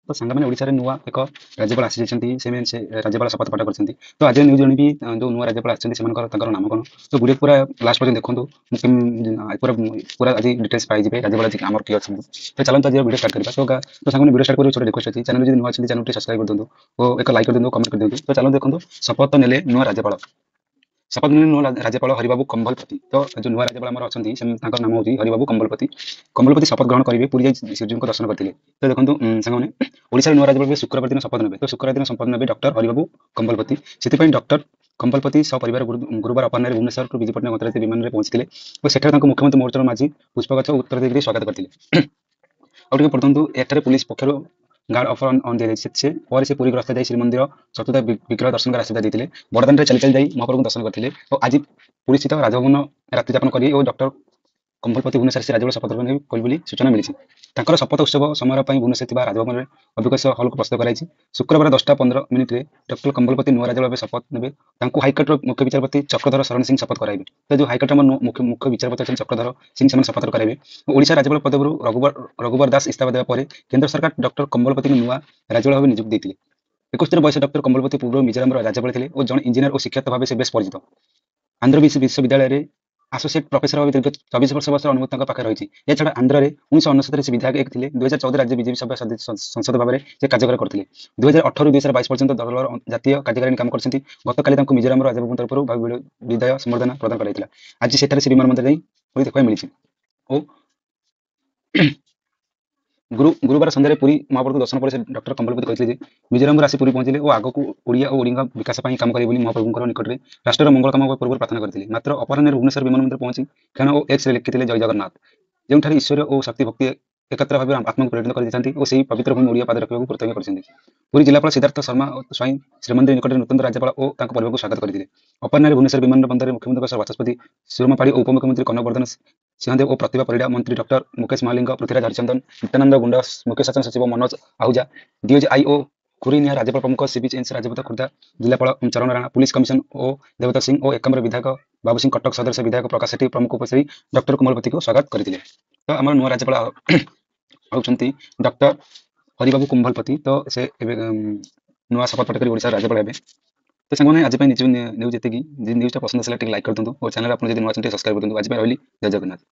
तो सांगମାନେ ଓଡ଼ିଶାରେ ନୂଆ ଏକ ରାଜ୍ୟପାଳ ଆସିଯାଇଛନ୍ତି ସେମାନେ ସେ ରାଜ୍ୟପାଳ ଶପଥ ପାଠ କରିଛନ୍ତି ତ ଆଜି ନ୍ୟୁଜ୍ ଜାଣିବି ଯୋଉ ନୂଆ ରାଜ୍ୟପାଳ ଆସିଛନ୍ତି ସେମାନଙ୍କର ତାଙ୍କର ନାମ କ'ଣ ତ ଭିଡ଼ିଓ ପୁରା ଲାଷ୍ଟ ପର୍ଯ୍ୟନ୍ତ ଦେଖନ୍ତୁ ପୁରା ପୁରା ଆଜି ଡିଟେଲ୍ସ ପାଇଯିବେ ରାଜ୍ୟପାଳ ଆଜି ଆମର କିଏ ଅଛନ୍ତି ତ ଚାଲନ୍ତୁ ଆଜି ଭିଡ଼ିଓ ଷ୍ଟାର୍ଟ କରିବା ତ ସାଙ୍ଗମାନେ ଭିଡ଼ିଓ ଷ୍ଟାର୍ଟ କରିବା ଛୋଟ ରିକ୍ୱେଷ୍ଟ ଅଛି ଚ୍ୟାନେଲ ଯଦି ନୂଆ ଅଛନ୍ତି ଚ୍ୟାନେଲଟି ସବସ୍କ୍ରାଇବ କରିଦିଅନ୍ତୁ ଓ ଏକ ଲାଇକ୍ କରିଦିଅନ୍ତୁ କମେଣ୍ଟ କରିଦିଅନ୍ତୁ ତ ଚାଲନ୍ତୁ ଦେଖନ୍ତୁ ଶପଥ ନେଲେ ନୂଆ ରାଜ୍ୟପାଳ शपथ नेले नूआ राज्यपाल हरिबाबू कंबलपति तो जो नुआ राज्यपाल आमर अच्छा नाम हूँ हरिबाबू कंबलपति कंबलपति शपथ ग्रहण करेंगे पुरी जाई श्रीजी को दर्शन करते तो देखो सांगे ओडिशा नुआ राज्यपाल शुक्रवार दिन शपथ नेबे तो शुक्रवार दिन शपथ नेबे डॉक्टर हरिबाबू कंबलपति से डॉक्टर कंबलपति सपरिवार गुरुवार अपराह भुवनेश्वर विजु पट्टनायक अंतर्जातीय विमान में पहुंची और सेठ मुख्यमंत्री मोर्चार माझी पुष्पगछ उत्तर देकर स्वागत करते और पढ़ु एठारे पुलिस पक्षर गार्ड ऑफर ऑन दिया से पुरी ग्रस्त जाए श्रीमंदिर चतुर्थ विग्रह दर्शन कर आशीर्वाद देते बड़दान चली चली जाई महाप्रभु दर्शन करते और आज पुरी स्थित राजभवन रात्रि यापन कर डॉक्टर कंबलपति भुवनेश्वर से राज्यपाल शपथ ग्रहण करी सूचना मिली शपथ उत्सव समारोह भुवनेश्वर राजभवन में अभिवेश हल को प्रस्तुत कराई शुक्रवार 10:15 डॉक्टर कंबलपति नुआ राज्यपाल शपथ ने हाइकोर्टर मुख्य विचारपति चक्रधर शरण सिंह शपथ कराइबे तो जो हाइकोर्ट मुख्य विचारपति अच्छे चक्रधर सिंह से शपथ कराइबे ओडिशा राज्यपाल पदवी रघुवर दास इस्तीफा देवा केंद्र सरकार डॉक्टर कंबलपति नुआ राज्यपाल भाव नियुक्ति देते 21 बयस डॉक्टर कंबलपति पूर्व मिजोराम राज्यपाल थे और जन इंजीनियर और शिक्षक भाव से बेस परिचित आंध्र विश्वविद्यालय आसोसिएट प्रोफेसर भाव दीर्घ 24 वर्ष अनुभूति पाखे रही है छड़ा आंध्र में 1969 से विधायक एक थे 2014 राज्य बीजेपी सभ्य संसद भाव में कार्य करते 2018 2022 पर्यंत दल जातीय कार्यकारिणी काम कर गत काली मिजोराम राजभवन तरफ विदाय संबर्धना प्रदान कराइला आज से विमान मंदिर देखा मिली गुरुवार संध्यारे पुरी महाप्रभु दर्शन पर डॉक्टर कंबलपति कहते मिजोराम आसी पुरी पहुंचे और आगक ओडिया और ओडिया विकास काम करेंगे महाप्रभु निकट में राष्ट्र मंगल काम पूर्व प्रार्थना करते मात्र अपराह भुवनेश्वर विमान बंदर पहुंची क्षण और एक्स लिखिते जय जगन्नाथ जो ईश्वर और शक्ति भक्ति एकत्र भाव आत्मा को प्रेरित कर और सही पवित्र भूमि ओडिया पाद रखा प्रतिज्ञा कर पुरी जिलापाल सिद्धार्थ शर्मा स्वयं श्रीमंदिर निकट नूतन राज्यपाल और परिवार को स्वागत करते अपराह भुवनेश्वर विमान बंदर मुख्यमंत्री बाचस्पति सुरमापाड़ी और उपमुख्यमंत्री कनकवर्धन सिंहदेव और प्रतिभा परिडा मंत्री डॉक्टर मुकेश महालिंग पृथ्वीराज हरिचंदन नित्यानंद गुंडा मुख्य शासन सचिव मनोज आहूजा डीओजी ओ खुरीनिया राज्यपाल प्रमुख सीबीच राजपथ खुर्दा जिलापाल चरण राणा पुलिस कमिशन ओ देवता सिंह और एकम्बर विधायक बाबू सिंह कटक सदस्य विधायक प्रकाश सेठी प्रमुख उपस्थित डॉक्टर कंबलपति को स्वागत करते तो आम नुआ राज्यपाल होती डॉक्टर हरिबाबू कंबलपति तो से नुआ शपथ पाठ कर ओडिशा राज्यपाल हे तो सांगने आज न्यूज जी न्यूज़टा पसंद आसा लाइक कर दिखाँ और चैनल आप नुआ सब्सक्राइब कर आज रही जय जगन्नाथ।